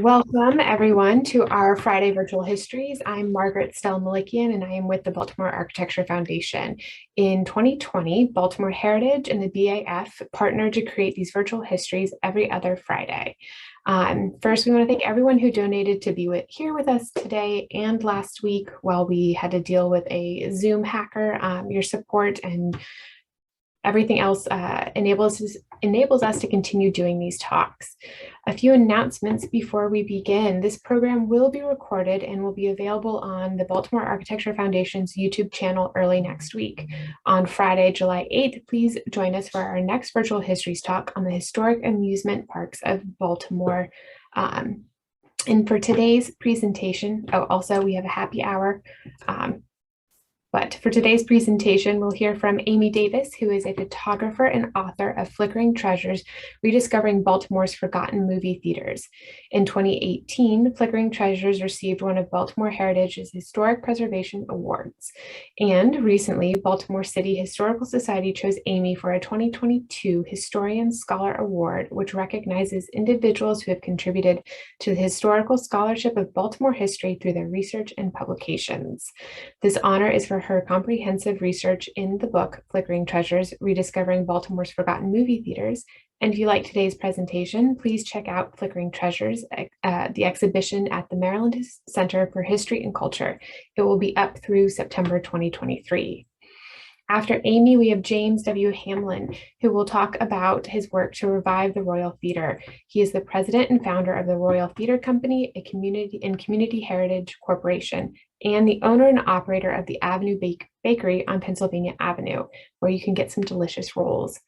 Welcome, everyone, to our Friday Virtual Histories. I'm Margaret Stell-Malikian, and I am with the Baltimore Architecture Foundation. In 2020, Baltimore Heritage and the BAF partnered to create these virtual histories every other Friday. First, we want to thank everyone who donated to be here with us today and last week while we had to deal with a Zoom hacker. Your support and everything else enables us to continue doing these talks. A few announcements before we begin. This program will be recorded and will be available on the Baltimore Architecture Foundation's YouTube channel early next week. On Friday, July 8th, please join us for our next virtual histories talk on the historic amusement parks of Baltimore. And for today's presentation, also we have a happy hour. But for today's presentation, we'll hear from Amy Davis, who is a photographer and author of Flickering Treasures, Rediscovering Baltimore's Forgotten Movie Theaters. In 2018, Flickering Treasures received one of Baltimore Heritage's Historic Preservation Awards. And recently, Baltimore City Historical Society chose Amy for a 2022 Historian Scholar Award, which recognizes individuals who have contributed to the historical scholarship of Baltimore history through their research and publications. This honor is for her comprehensive research in the book, Flickering Treasures, Rediscovering Baltimore's Forgotten Movie Theaters. And if you like today's presentation, please check out Flickering Treasures, the exhibition at the Maryland Center for History and Culture. It will be up through September 2023. After Amy, we have James W. Hamlin, who will talk about his work to revive the Royal Theater. He is the president and founder of the Royal Theater Company, a community heritage corporation, and the owner and operator of the Avenue Bakery on Pennsylvania Avenue, where you can get some delicious rolls.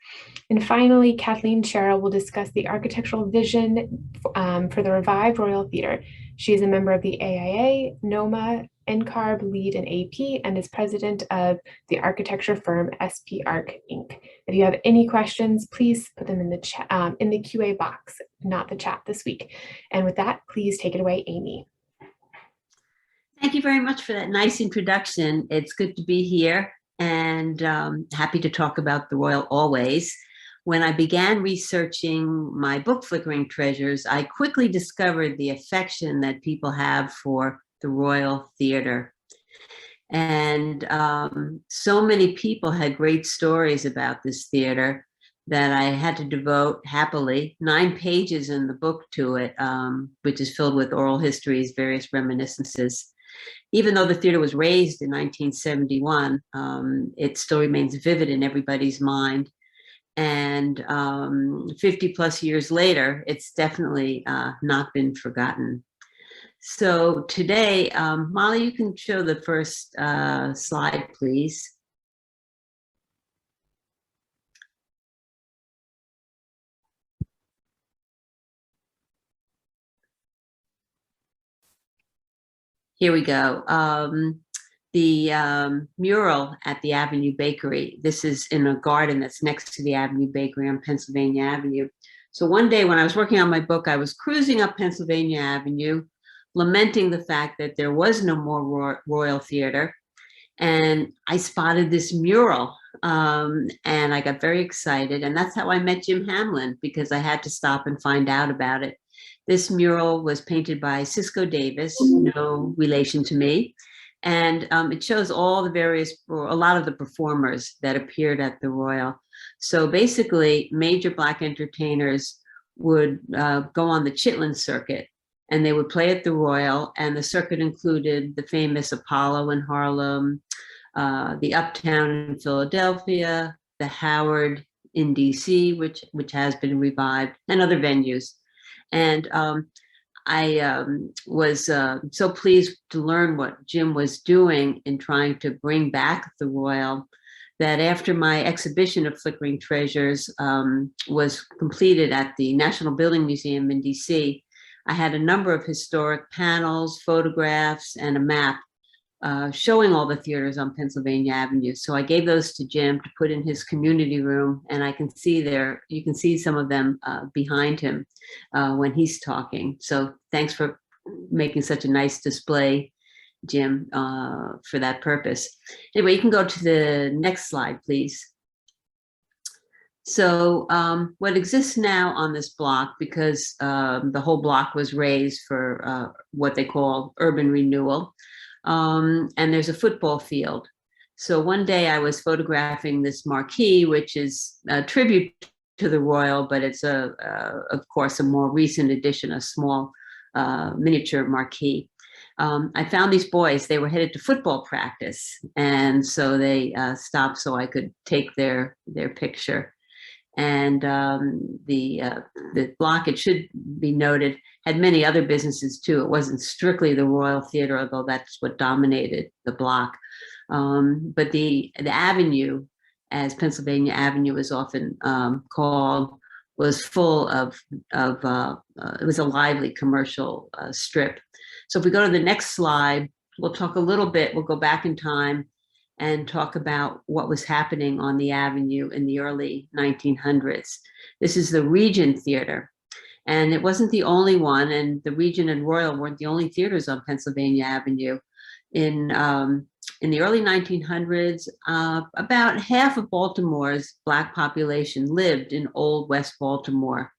And finally, Kathleen Sherrill will discuss the architectural vision for the revived Royal Theater. She is a member of the AIA, NOMA, NCARB, LEAD, and AP, and is president of the architecture firm SP Arch Inc. If you have any questions, please put them in the chat, in the QA box, not the chat this week. And with that, please take it away, Amy. Thank you very much for that nice introduction. It's good to be here and happy to talk about the Royal always. When I began researching my book, Flickering Treasures, I quickly discovered the affection that people have for the Royal Theater. And so many people had great stories about this theater that I had to devote happily 9 pages in the book to it, which is filled with oral histories, various reminiscences. Even though the theater was raised in 1971, it still remains vivid in everybody's mind. And 50 plus years later, it's definitely not been forgotten. So today, Molly, you can show the first slide, please. Here we go. The mural at the Avenue Bakery. This is in a garden that's next to the Avenue Bakery on Pennsylvania Avenue. So one day when I was working on my book, I was cruising up Pennsylvania Avenue, lamenting the fact that there was no more Royal Theater. And I spotted this mural and I got very excited. And that's how I met Jim Hamlin, because I had to stop and find out about it. This mural was painted by Cisco Davis, no relation to me. And it shows all the various, or a lot of the performers that appeared at the Royal. So basically, major Black entertainers would go on the Chitlin circuit, and they would play at the Royal, and the circuit included the famous Apollo in Harlem, the Uptown in Philadelphia, the Howard in DC, which has been revived, and other venues. And I was so pleased to learn what Jim was doing in trying to bring back the Royal, that after my exhibition of Flickering Treasures was completed at the National Building Museum in DC, I had a number of historic panels, photographs, and a map showing all the theaters on Pennsylvania Avenue. So I gave those to Jim to put in his community room, and I can see there, you can see some of them behind him when he's talking. So thanks for making such a nice display, Jim, for that purpose. Anyway, you can go to the next slide, please. So what exists now on this block, because the whole block was raised for what they call urban renewal, and there's a football field. So one day I was photographing this marquee, which is a tribute to the Royal, but it's of course, a more recent addition, a small miniature marquee. I found these boys, they were headed to football practice. And so they stopped so I could take their picture. And the block, it should be noted, had many other businesses too. It wasn't strictly the Royal Theater, although that's what dominated the block. But the avenue, as Pennsylvania Avenue is often called, was full of it was a lively commercial strip. So if we go to the next slide, we'll talk a little bit, we'll go back in time and talk about what was happening on the avenue in the early 1900s. This is the Regent Theater. And it wasn't the only one, and the Regent and Royal weren't the only theaters on Pennsylvania Avenue. In the early 1900s, about half of Baltimore's Black population lived in Old West Baltimore.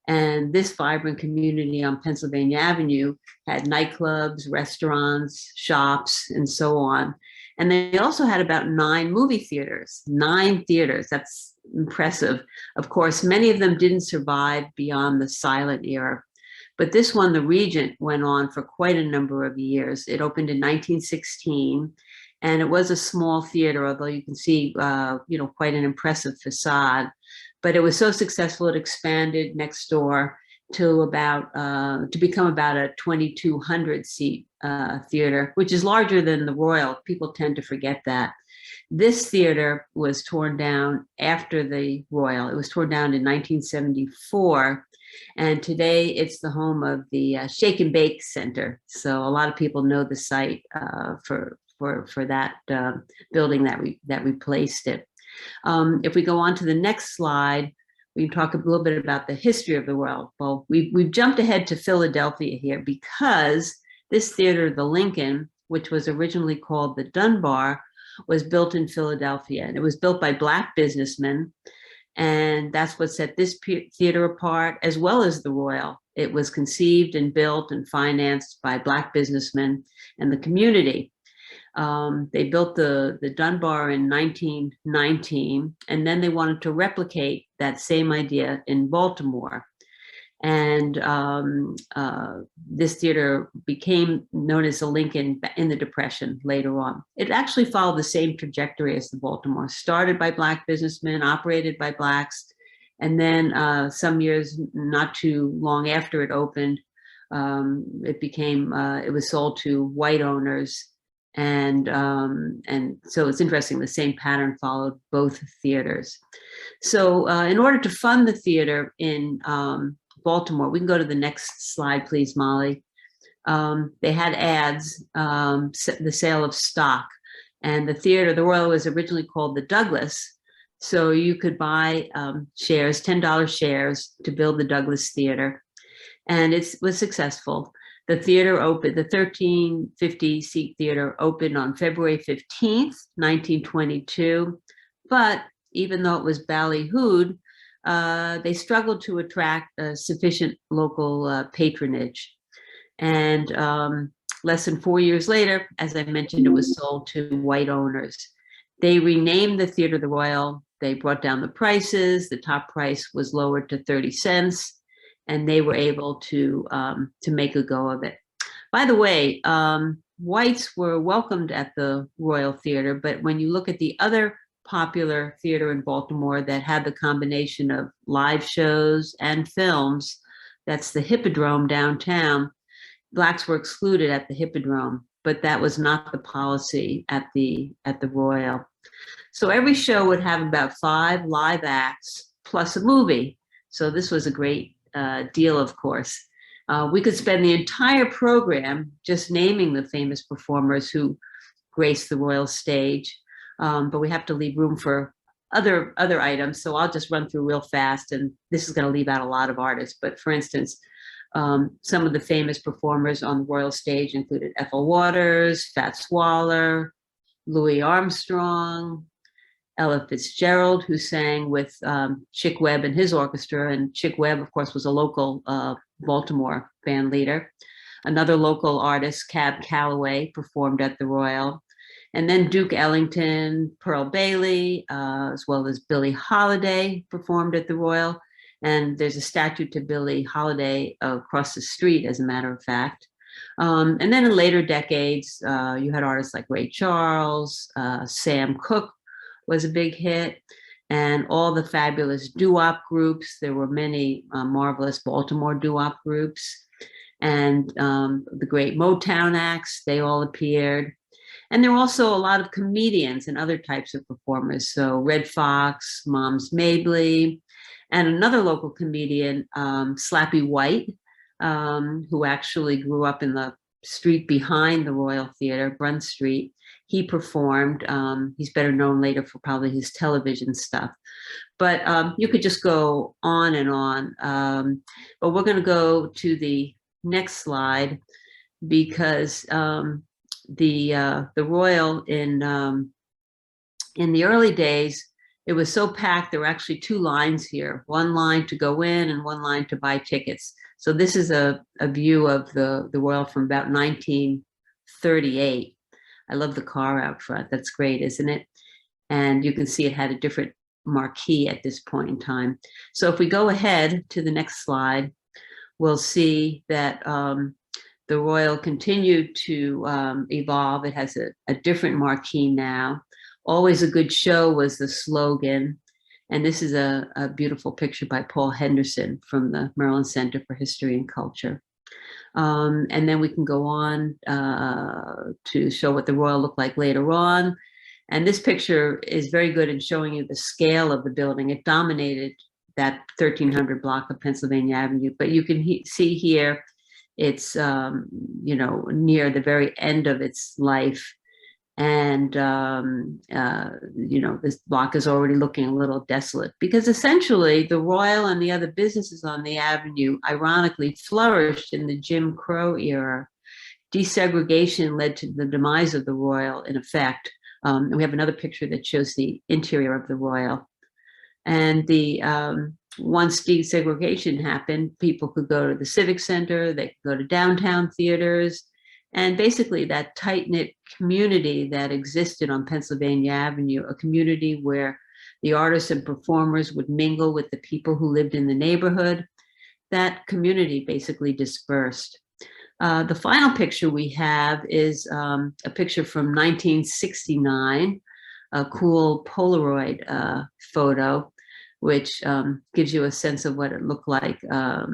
And this vibrant community on Pennsylvania Avenue had nightclubs, restaurants, shops, and so on. And they also had about 9 movie theaters, 9 theaters. That's impressive. Of course, many of them didn't survive beyond the silent era. But this one, the Regent, went on for quite a number of years. It opened in 1916, and it was a small theater, although you can see, quite an impressive facade. But it was so successful, it expanded next door to become about a 2,200 seat theater, which is larger than the Royal. People tend to forget that. This theater was torn down after the Royal. It was torn down in 1974. And today it's the home of the Shake and Bake Center. So a lot of people know the site for that building that replaced it. If we go on to the next slide, we can talk a little bit about the history of the Royal. Well, we've jumped ahead to Philadelphia here because this theater, the Lincoln, which was originally called the Dunbar, was built in Philadelphia. And it was built by Black businessmen. And that's what set this theater apart, as well as the Royal. It was conceived and built and financed by Black businessmen and the community. They built the Dunbar in 1919, and then they wanted to replicate that same idea in Baltimore. And this theater became known as the Lincoln in the Depression later on. It actually followed the same trajectory as the Baltimore, started by Black businessmen, operated by Blacks, and then some years not too long after it opened, it was sold to white owners. And so it's interesting, the same pattern followed both theaters. So in order to fund the theater in Baltimore, we can go to the next slide, please, Molly. They had ads, the sale of stock. And the theater, the Royal, was originally called the Douglas. So you could buy shares, $10 shares, to build the Douglas Theater. And it was successful. The theater opened, the 1,350 seat theater opened on February 15th, 1922. But even though it was ballyhooed, they struggled to attract sufficient local patronage. And less than 4 years later, as I mentioned, it was sold to white owners. They renamed the theater the Royal. They brought down the prices. The top price was lowered to 30 cents. And they were able to make a go of it. By the way, whites were welcomed at the Royal Theater, but when you look at the other popular theater in Baltimore that had the combination of live shows and films, that's the Hippodrome downtown, Blacks were excluded at the Hippodrome, but that was not the policy at the Royal. So every show would have about 5 live acts plus a movie. So this was a great deal, of course. We could spend the entire program just naming the famous performers who graced the Royal stage, but we have to leave room for other items. So I'll just run through real fast, and this is going to leave out a lot of artists. But for instance, some of the famous performers on the Royal stage included Ethel Waters, Fats Waller, Louis Armstrong, Ella Fitzgerald, who sang with Chick Webb and his orchestra. And Chick Webb, of course, was a local Baltimore band leader. Another local artist, Cab Calloway, performed at the Royal. And then Duke Ellington, Pearl Bailey, as well as Billie Holiday performed at the Royal. And there's a statue to Billie Holiday across the street, as a matter of fact. And then in later decades, you had artists like Ray Charles, Sam Cooke was a big hit, and all the fabulous doo-wop groups. There were many marvelous Baltimore doo-wop groups, and the great Motown acts, they all appeared. And there were also a lot of comedians and other types of performers. So Red Fox, Moms Mabley, and another local comedian, Slappy White, who actually grew up in the street behind the Royal Theater, Brun Street. He performed. He's better known later for probably his television stuff. But you could just go on and on. But we're going to go to the next slide, because the Royal in the early days, it was so packed. There were actually two lines here, one line to go in and one line to buy tickets. So this is a view of the Royal from about 1938. I love the car out front. That's great, isn't it? And you can see it had a different marquee at this point in time. So if we go ahead to the next slide, we'll see that the Royal continued to evolve. It has a different marquee now. Always a good show was the slogan. And this is a beautiful picture by Paul Henderson from the Maryland Center for History and Culture. And then we can go on to show what the Royal looked like later on. And this picture is very good in showing you the scale of the building. It dominated that 1300 block of Pennsylvania Avenue, but you can see here, it's, near the very end of its life. And, this block is already looking a little desolate, because essentially the Royal and the other businesses on the avenue ironically flourished in the Jim Crow era. Desegregation led to the demise of the Royal, in effect. We have another picture that shows the interior of the Royal. And once desegregation happened, people could go to the Civic Center, they could go to downtown theaters, and basically that tight-knit community that existed on Pennsylvania Avenue, a community where the artists and performers would mingle with the people who lived in the neighborhood, that community basically dispersed. The final picture we have is a picture from 1969, a cool Polaroid photo, which gives you a sense of what it looked like, a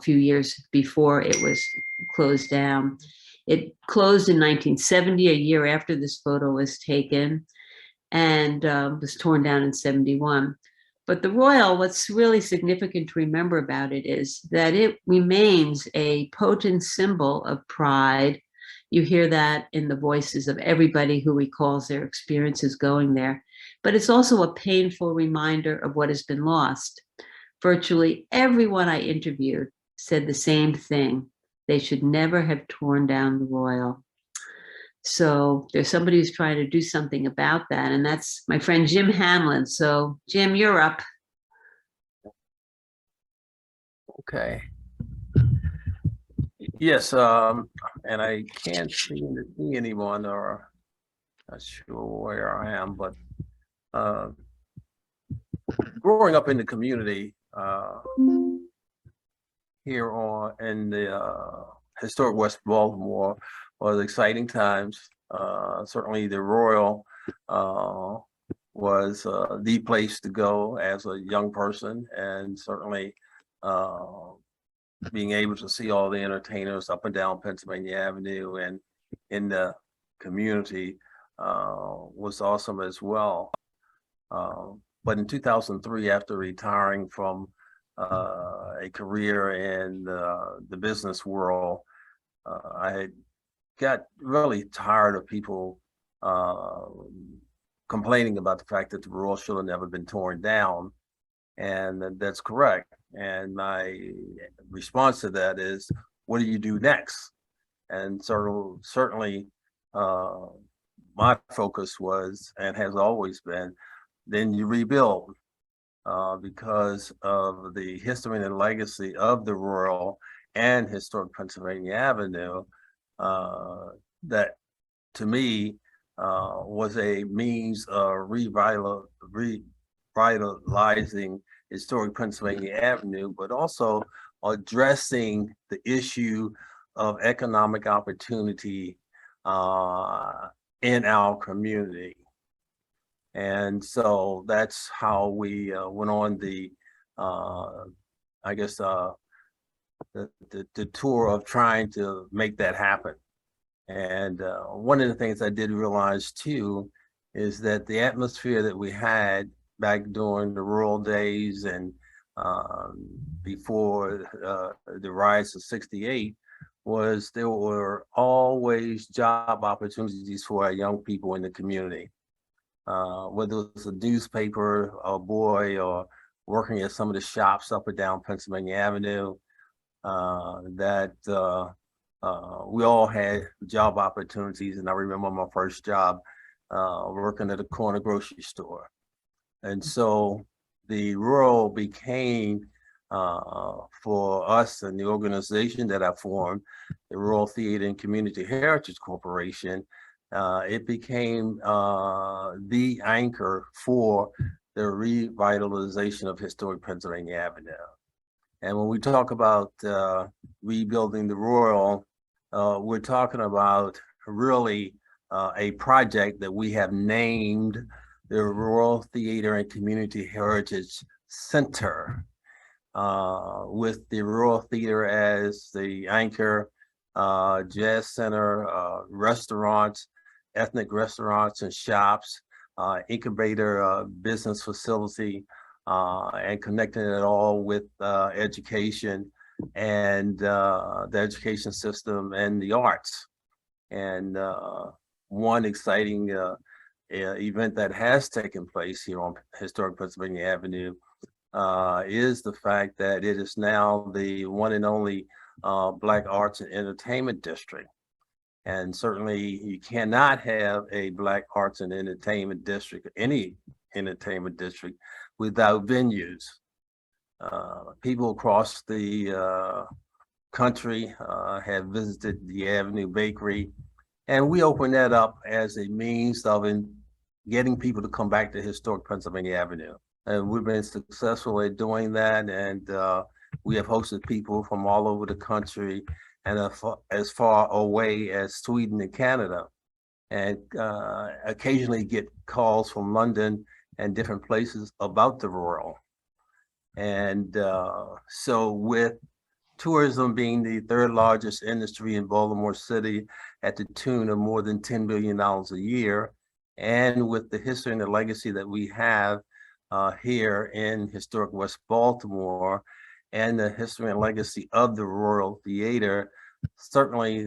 few years before it was closed down. It closed in 1970, a year after this photo was taken, and was torn down in 71. But the Royal, what's really significant to remember about it is that it remains a potent symbol of pride. You hear that in the voices of everybody who recalls their experiences going there. But it's also a painful reminder of what has been lost. Virtually everyone I interviewed said the same thing. They should never have torn down the Royal. So there's somebody who's trying to do something about that, and that's my friend Jim Hamlin. So Jim, you're up. Okay. Yes, and I can't seem to see anyone, or not sure where I am, but growing up in the community here in the historic West Baltimore was exciting times. Certainly the Royal was the place to go as a young person, and certainly being able to see all the entertainers up and down Pennsylvania Avenue and in the community was awesome as well. But in 2003, after retiring from a career in the business world, I had got really tired of people complaining about the fact that the Royal should have never been torn down, and that's correct. And my response to that is, what do you do next? And so certainly my focus was and has always been, then you rebuild because of the history and legacy of the rural and historic Pennsylvania Avenue. That to me was a means of revitalizing historic Pennsylvania Avenue, but also addressing the issue of economic opportunity in our community. And so that's how we went on the, I guess, the tour of trying to make that happen. And one of the things I did realize too is that the atmosphere that we had back during the rural days and before the rise of '68 was there were always job opportunities for our young people in the community. Whether it was a newspaper, a boy, or working at some of the shops up and down Pennsylvania Avenue, that we all had job opportunities. And I remember my first job working at a corner grocery store. And so the rural became, for us and the organization that I formed, the Rural Theater and Community Heritage Corporation, it became the anchor for the revitalization of historic Pennsylvania Avenue. And when we talk about rebuilding the rural, we're talking about really a project that we have named the Rural Theater and Community Heritage Center, with the Rural Theater as the anchor, jazz center, restaurants, ethnic restaurants and shops, incubator business facility, and connecting it all with education and the education system and the arts. And one exciting event that has taken place here on historic Pennsylvania Avenue is the fact that it is now the one and only Black Arts and Entertainment District. And certainly you cannot have a Black Arts and Entertainment District, any entertainment district, without venues. People across the country have visited the Avenue Bakery, and we opened that up as a means of getting people to come back to historic Pennsylvania Avenue. And we've been successful at doing that, and we have hosted people from all over the country and as far away as Sweden and Canada, and occasionally get calls from London and different places about the rural. And so with tourism being the third largest industry in Baltimore City at the tune of more than $10 billion a year, and with the history and the legacy that we have here in historic West Baltimore, and the history and legacy of the Rural Theater, certainly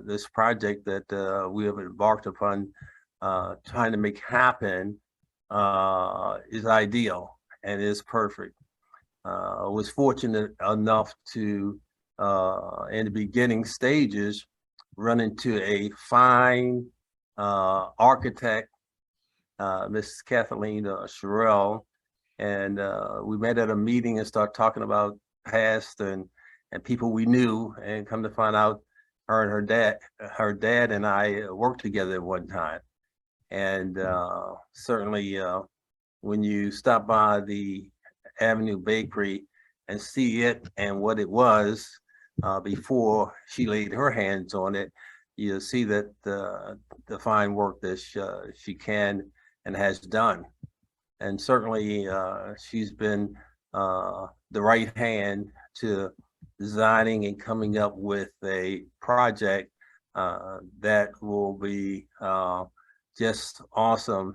this project that we have embarked upon trying to make happen is ideal and is perfect. I was fortunate enough to, in the beginning stages, run into a fine architect, Mrs. Kathleen Sherrill, and we met at a meeting and started talking about past and people we knew, and come to find out her and her dad and I worked together at one time. And certainly when you stop by the Avenue Bakery and see it and what it was before she laid her hands on it, you'll see that the fine work that she can and has done. And certainly she's been the right hand to designing and coming up with a project that will be just awesome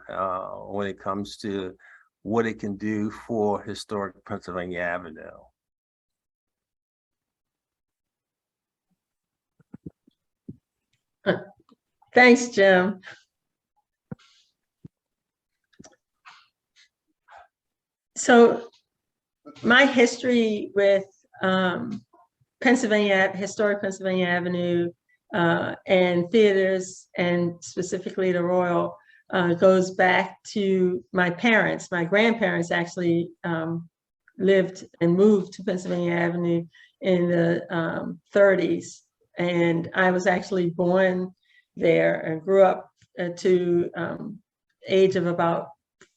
when it comes to what it can do for historic Pennsylvania Avenue. Thanks, Jim. So my history with historic Pennsylvania Avenue and theaters, and specifically the Royal, goes back to my parents. My grandparents actually lived and moved to Pennsylvania Avenue in the 30s. And I was actually born there and grew up to age of about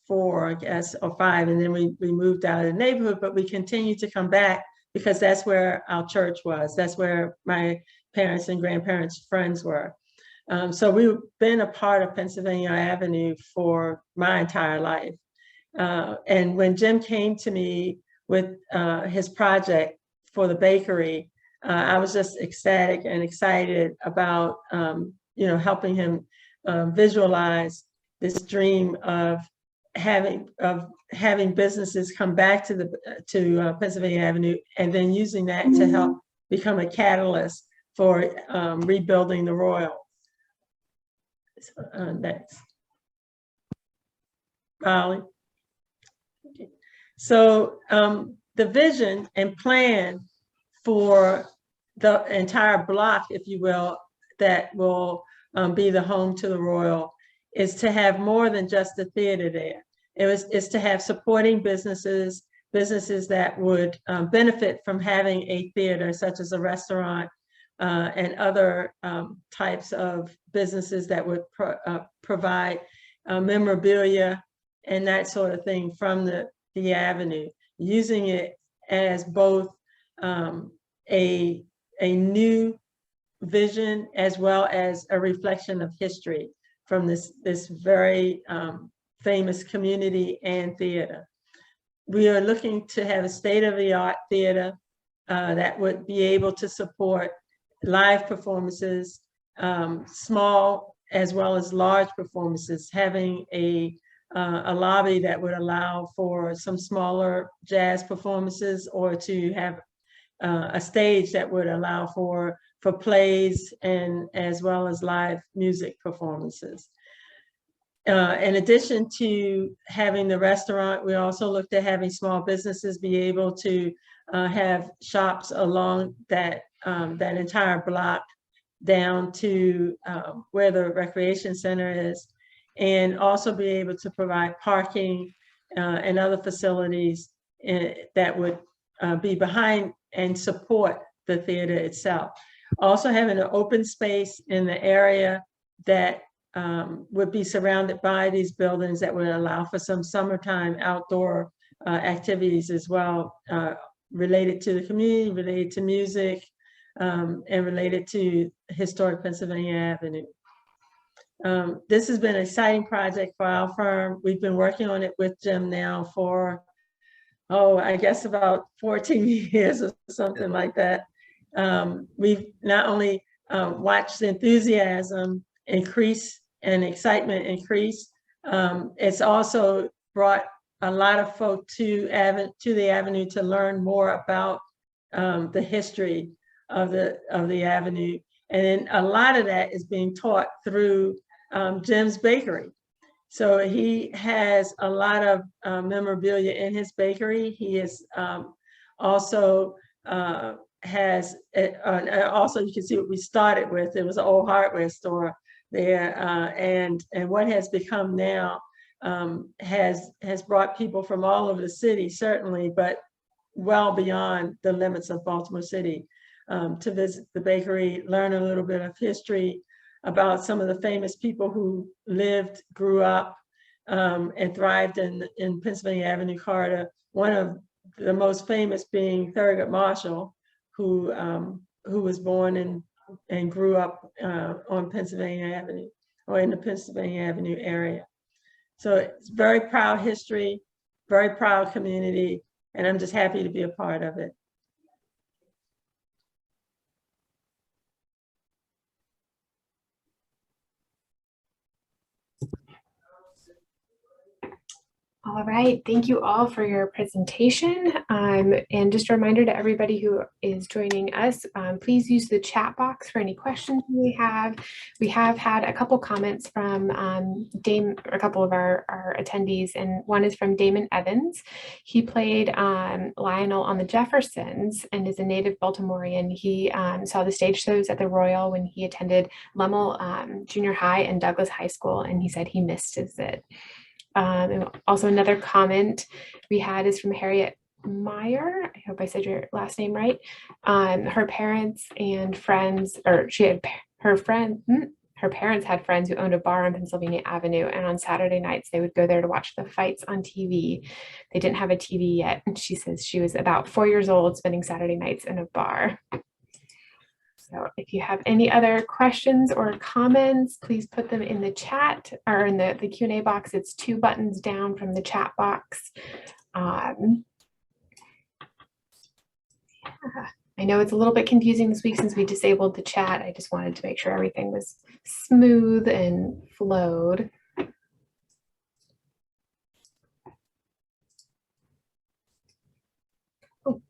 4, I guess, or 5. And then we moved out of the neighborhood, but we continued to come back because that's where our church was. That's where my parents and grandparents' friends were. So we've been a part of Pennsylvania Avenue for my entire life. And when Jim came to me with his project for the bakery, I was just ecstatic and excited about helping him visualize this dream of having businesses come back to Pennsylvania Avenue, and then using that to help become a catalyst for rebuilding the Royal. Next, Molly. Okay. So the vision and plan for the entire block, if you will, that will be the home to the Royal, is to have more than just the theater there. It's to have supporting businesses that would benefit from having a theater, such as a restaurant and other types of businesses that would provide memorabilia and that sort of thing from the avenue, using it as both a new vision as well as a reflection of history from this very famous community and theater. We are looking to have a state-of-the-art theater that would be able to support live performances, small as well as large performances, having a lobby that would allow for some smaller jazz performances, or to have a stage that would allow for plays and as well as live music performances. In addition to having the restaurant, we also looked at having small businesses be able to have shops along that entire block down to where the recreation center is, and also be able to provide parking and other facilities that would be behind and support the theater itself. Also having an open space in the area that would be surrounded by these buildings that would allow for some summertime outdoor activities as well, related to the community, related to music, and related to historic Pennsylvania Avenue. This has been an exciting project for our firm. We've been working on it with Jim now for, I guess about 14 years or something like that. We've not only watched the enthusiasm increase and excitement increase, it's also brought a lot of folk to the Avenue to learn more about the history of the Avenue. And then a lot of that is being taught through Jim's bakery. So he has a lot of memorabilia in his bakery. He is also has, also you can see what we started with. It was an old hardware store there, and what has become now has brought people from all over the city, certainly, but well beyond the limits of Baltimore City, to visit the bakery, learn a little bit of history about some of the famous people who lived, grew up, and thrived in Pennsylvania Avenue corridor. One of the most famous being Thurgood Marshall, who was born and grew up on Pennsylvania Avenue, or in the Pennsylvania Avenue area. So it's very proud history, very proud community, and I'm just happy to be a part of it. All right, thank you all for your presentation. And just a reminder to everybody who is joining us, please use the chat box for any questions you may have. We have had a couple comments from a couple of our attendees, and one is from Damon Evans. He played Lionel on the Jeffersons and is a native Baltimorean. He saw the stage shows at the Royal when he attended Lemmel Junior High and Douglas High School, and he said he missed it. And also another comment we had is from Harriet Meyer. I hope I said your last name right. Her parents and friends, or she had her parents had friends who owned a bar on Pennsylvania Avenue, and on Saturday nights they would go there to watch the fights on TV. They didn't have a TV yet, and she says she was about 4 years old spending Saturday nights in a bar. So if you have any other questions or comments, please put them in the chat or in the Q&A box. It's 2 buttons down from the chat box. Yeah. I know it's a little bit confusing this week since we disabled the chat. I just wanted to make sure everything was smooth and flowed. Oh.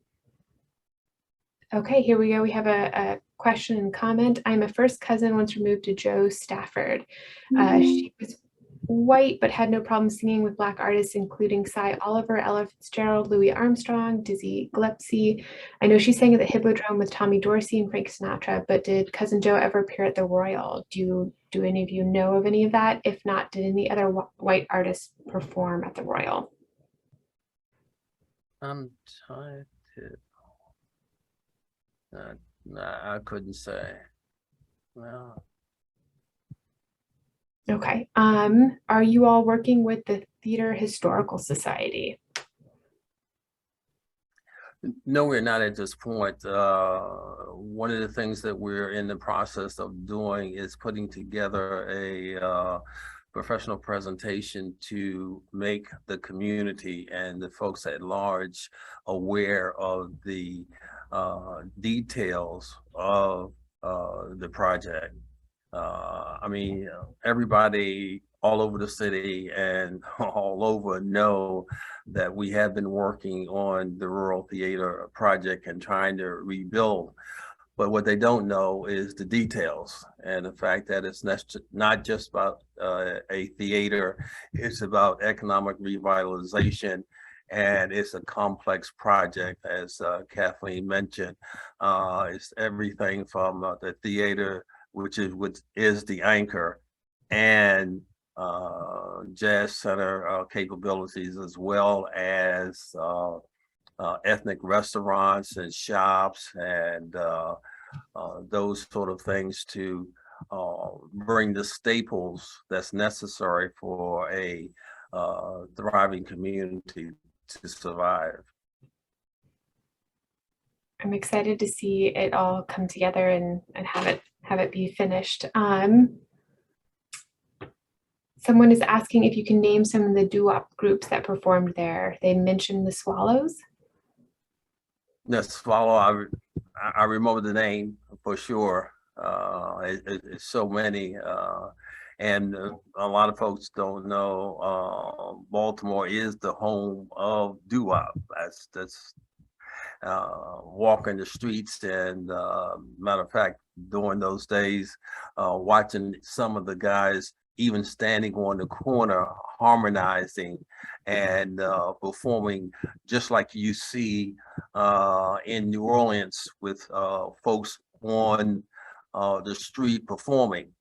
Okay, here we go. We have a question and comment. I'm a first cousin once removed to Jo Stafford. She was white but had no problem singing with Black artists including Cy Oliver, Ella Fitzgerald, Louis Armstrong, Dizzy Gillespie. I know she sang at the Hippodrome with Tommy Dorsey and Frank Sinatra, but did Cousin Jo ever appear at the Royal? Do any of you know of any of that? If not, did any other white artists perform at the Royal? I'm trying to. I couldn't say. No. Okay. Are you all working with the Theater Historical Society? No, we're not at this point. One of the things that we're in the process of doing is putting together a professional presentation to make the community and the folks at large aware of the details of the project. I mean, everybody all over the city and all over know that we have been working on the Rural Theater project and trying to rebuild. But what they don't know is the details and the fact that it's not just about a theater, it's about economic revitalization. And it's a complex project, as Kathleen mentioned. It's everything from the theater, which is the anchor, and jazz center capabilities, as well as ethnic restaurants and shops and those sort of things to bring the staples that's necessary for a thriving community to survive. I'm excited to see it all come together and have it be finished. Someone is asking if you can name some of the doo-wop groups that performed there. They mentioned the Swallows. The Swallow, I remember the name for sure. It's so many, and a lot of folks don't know Baltimore is the home of doo-wop. That's walking the streets, and matter of fact, during those days, watching some of the guys even standing on the corner harmonizing and performing just like you see in New Orleans with folks on the street performing.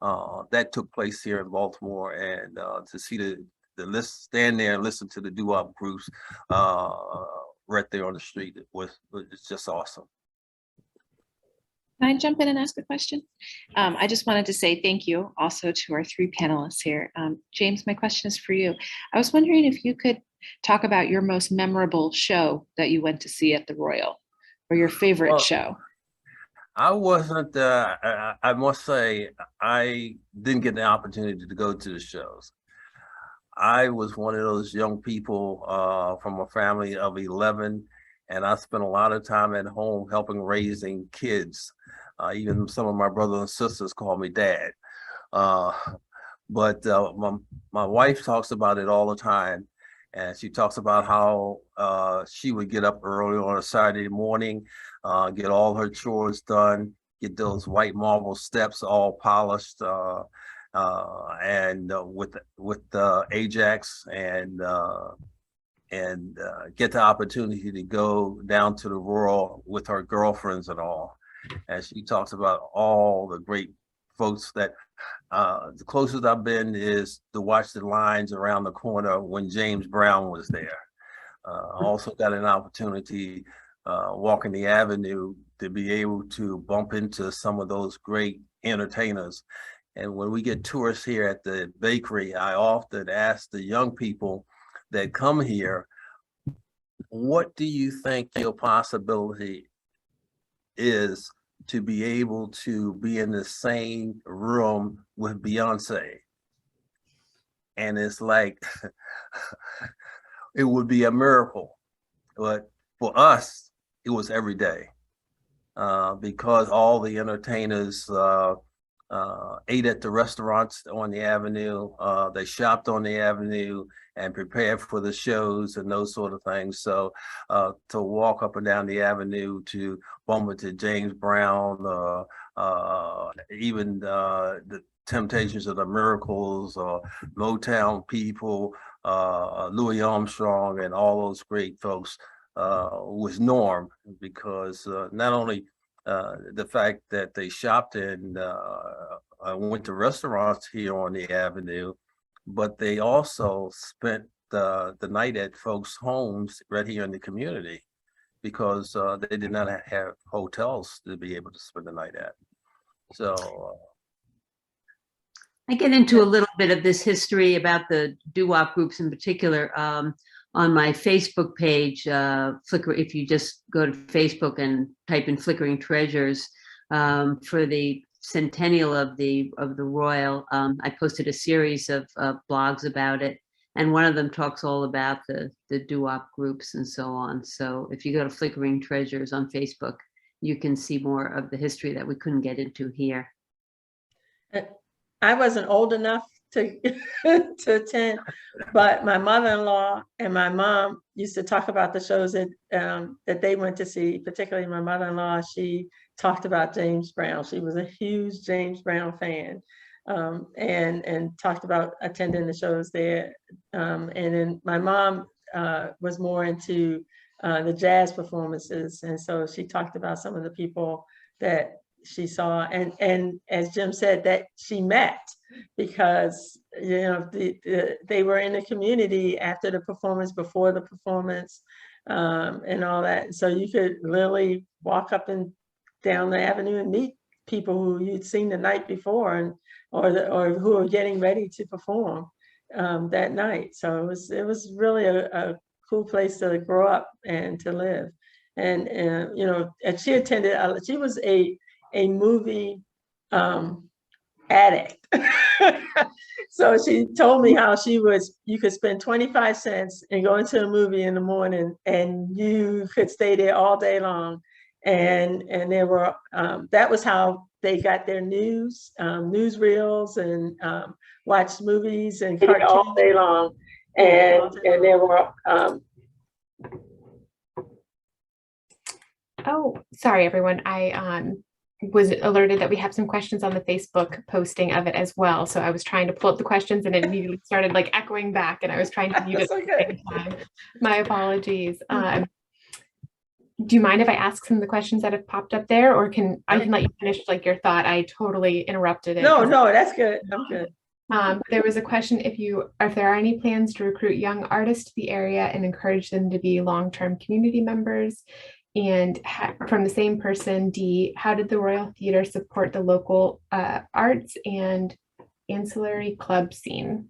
That took place here in Baltimore, and to see the list, stand there and listen to the doo-wop groups right there on the street, it's just awesome. Can I jump in and ask a question? I just wanted to say thank you also to our 3 panelists here. James, my question is for you. I was wondering if you could talk about your most memorable show that you went to see at the Royal, or your favorite show. I wasn't, I must say, I didn't get the opportunity to go to the shows. I was one of those young people from a family of 11, and I spent a lot of time at home helping raising kids. Even some of my brothers and sisters call me dad. But my wife talks about it all the time. And she talks about how she would get up early on a Saturday morning, get all her chores done, get those white marble steps all polished, and with Ajax, and get the opportunity to go down to the Royal with her girlfriends and all. And she talks about all the great folks that the closest I've been is to watch the lines around the corner when James Brown was there. Also got an opportunity walking the avenue to be able to bump into some of those great entertainers. And when we get tourists here at the bakery, I often ask the young people that come here, what do you think your possibility is to be able to be in the same room with Beyonce? And it's like, it would be a miracle. But for us, it was every day, because all the entertainers ate at the restaurants on the avenue, they shopped on the avenue and prepared for the shows and those sort of things. So to walk up and down the avenue to bump into James Brown, even the Temptations of the Miracles, Motown people, Louis Armstrong, and all those great folks was norm, because not only the fact that they shopped and went to restaurants here on the avenue, but they also spent the night at folks' homes right here in the community, because they did not have hotels to be able to spend the night at. So I get into a little bit of this history about the doo-wop groups in particular on my Facebook page, Flickr. If you just go to Facebook and type in Flickering Treasures, for the centennial of the Royal, I posted a series of blogs about it, and one of them talks all about the doo-wop groups and so on. So if you go to Flickering Treasures on Facebook, you can see more of the history that we couldn't get into here. I wasn't old enough to to attend, but my mother-in-law and my mom used to talk about the shows that they went to see. Particularly my mother-in-law, she talked about James Brown. She was a huge James Brown fan, and talked about attending the shows there. And then my mom was more into the jazz performances, and so she talked about some of the people that she saw, and as Jim said, that she met, because they were in the community after the performance, before the performance, and all that. So you could literally walk up and down the avenue and meet people who you'd seen the night before, and or who are getting ready to perform that night. So it was really a cool place to grow up and to live. And and she attended. She was a movie addict. So she told me how you could spend 25 cents and go into a movie in the morning, and you could stay there all day long. And there were that was how they got their newsreels, and watched movies and cartoons all day long. And there were Oh, sorry, everyone. I was alerted that we have some questions on the Facebook posting of it as well. So I was trying to pull up the questions, and it immediately started like echoing back, and I was trying to mute it at the same time. My apologies. Do you mind if I ask some of the questions that have popped up there, or I can let you finish like your thought? I totally interrupted it. No, that's good. I'm good. There was a question if there are any plans to recruit young artists to the area and encourage them to be long-term community members. And from the same person, D, how did the Royal Theatre support the local arts and ancillary club scene?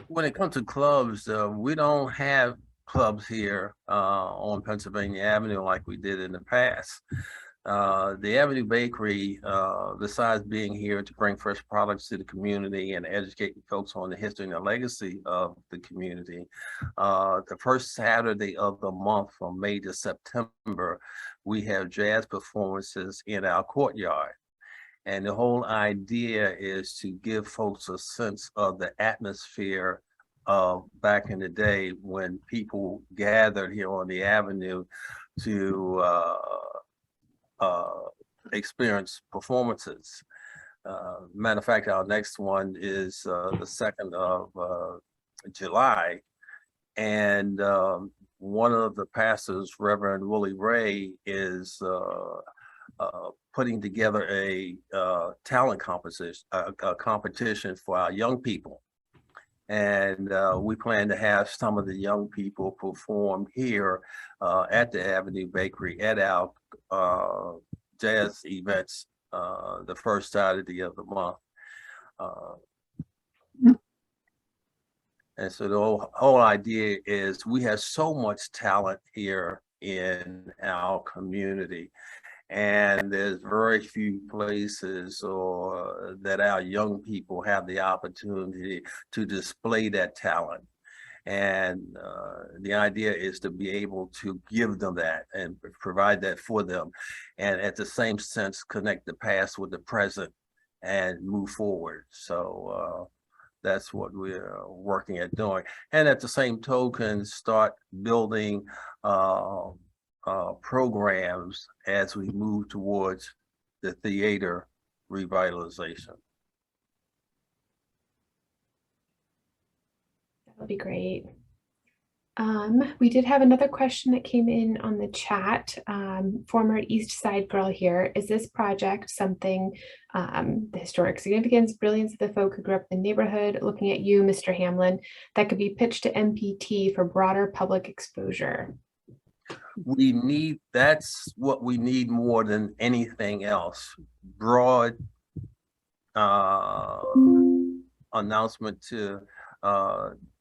when it comes to clubs, we don't have clubs here on Pennsylvania Avenue like we did in the past. The Avenue Bakery, besides being here to bring fresh products to the community and educate folks on the history and the legacy of the community, the first Saturday of the month from May to September, we have jazz performances in our courtyard. And the whole idea is to give folks a sense of the atmosphere of back in the day when people gathered here on the avenue to experience performances. Matter of fact, our next one is the 2nd of July. And one of the pastors, Reverend Willie Ray, is putting together a talent competition for our young people. And we plan to have some of the young people perform here at the Avenue Bakery at our jazz events the first Saturday of the month. And so the whole idea is we have so much talent here in our community, and there's very few places or that our young people have the opportunity to display that talent. And the idea is to be able to give them that and provide that for them, and at the same sense connect the past with the present and move forward. So that's what we're working at doing. And at the same token, start building programs as we move towards the theater revitalization. That would be great. We did have another question that came in on the chat. Former East Side girl here. Is this project something, the historic significance, brilliance of the folk who grew up in the neighborhood, looking at you, Mr. Hamlin, that could be pitched to MPT for broader public exposure? That's what we need more than anything else. Broad announcement to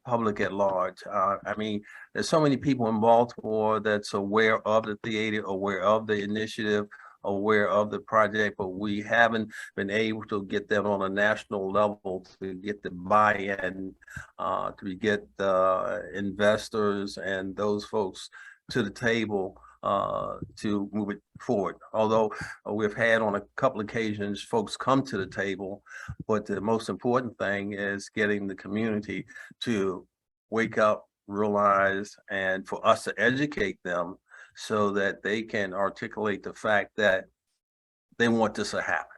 public at large. I mean, there's so many people in Baltimore that's aware of the theater, aware of the initiative, aware of the project, but we haven't been able to get them on a national level to get the buy-in, to get the investors and those folks to the table to move it forward. Although we've had on a couple occasions folks come to the table, but the most important thing is getting the community to wake up, realize, and for us to educate them so that they can articulate the fact that they want this to happen.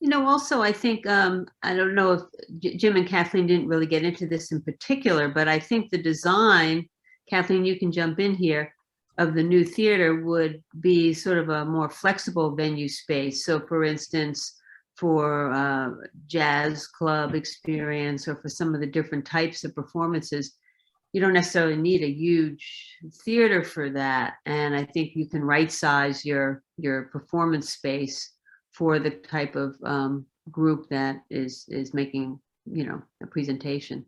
You know, also, I think, I don't know if Jim and Kathleen didn't really get into this in particular, but I think the design, Kathleen, you can jump in here, of the new theater would be sort of a more flexible venue space. So for instance, for jazz club experience or for some of the different types of performances, you don't necessarily need a huge theater for that. And I think you can right size your performance space for the type of group that is making, you know, a presentation.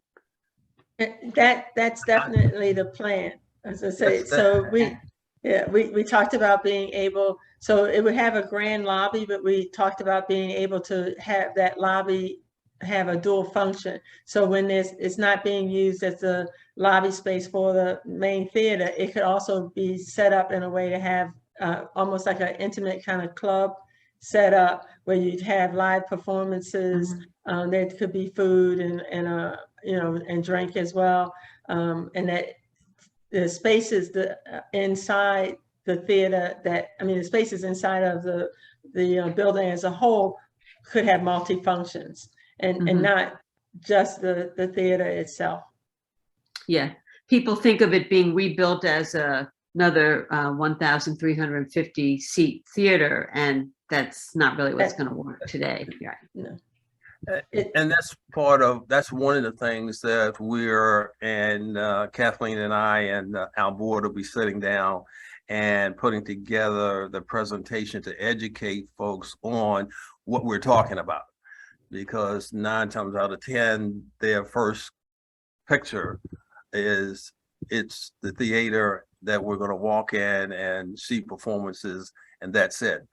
That's definitely the plan, as I say. So we talked about being able, so it would have a grand lobby, but we talked about being able to have that lobby have a dual function. So when it's not being used as a lobby space for the main theater, it could also be set up in a way to have almost like an intimate kind of club set up where you'd have live performances. Mm-hmm. There could be food and you know, and drink as well, and that the spaces inside the theater, the spaces inside of the building as a whole could have multi-functions and mm-hmm. and not just the theater itself. Yeah, people think of it being rebuilt as another 1,350 seat theater, and that's not really what's going to work today. Right. No. And that's one of the things that we're, and Kathleen and I and our board will be sitting down and putting together the presentation to educate folks on what we're talking about. Because 9 times out of 10, their first picture is it's the theater that we're going to walk in and see performances, and that's it.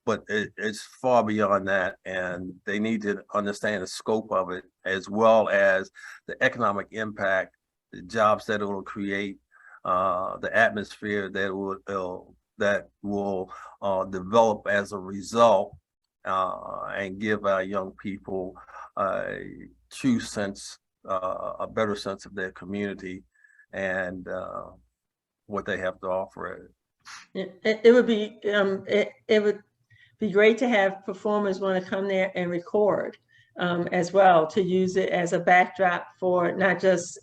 But it's far beyond that, and they need to understand the scope of it, as well as the economic impact, the jobs that it will create, the atmosphere that it will that will develop as a result and give our young people a true sense, a better sense of their community and what they have to offer. It would be it would be great to have performers want to come there and record as well, to use it as a backdrop for not just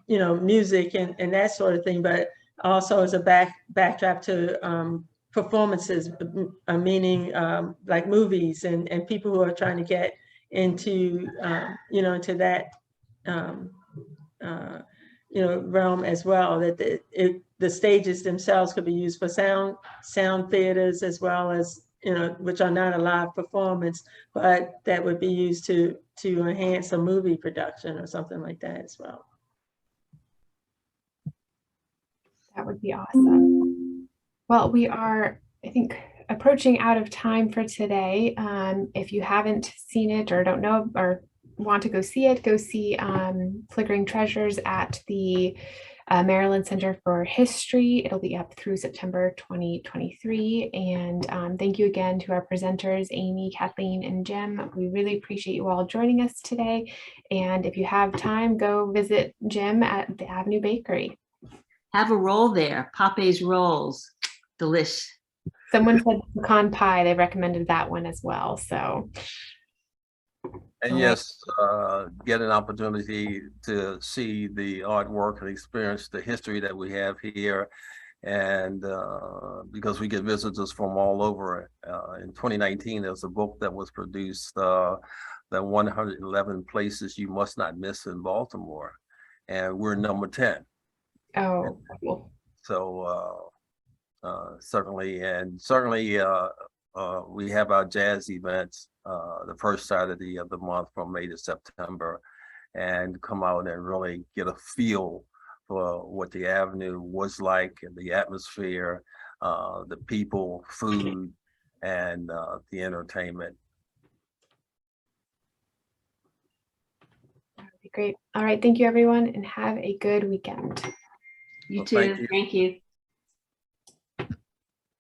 music and that sort of thing, but also as a backdrop to performances, meaning like movies and people who are trying to get into into that realm as well. That the stages themselves could be used for sound theaters as well as which are not a live performance, but that would be used to enhance a movie production or something like that as well. That would be awesome. Well, we are, I think, approaching out of time for today. If you haven't seen it or don't know or want to go see it, go see Flickering Treasures at the Maryland Center for History. It'll be up through September 2023. And thank you again to our presenters, Amy, Kathleen, and Jim. We really appreciate you all joining us today. And if you have time, go visit Jim at the Avenue Bakery. Have a roll there, Pape's rolls, delish. Someone said pecan pie. They recommended that one as well. So. And yes, get an opportunity to see the artwork and experience the history that we have here. And because we get visitors from all over. In 2019, there was a book that was produced, the 111 Places You Must Not Miss in Baltimore. And we're number 10. Oh, cool. So certainly we have our jazz events the first Saturday of the month from May to September, and come out and really get a feel for what the Avenue was like, and the atmosphere, the people, food, and the entertainment. That would be great. All right. Thank you, everyone, and have a good weekend. You Well, too. thank you. Thank you.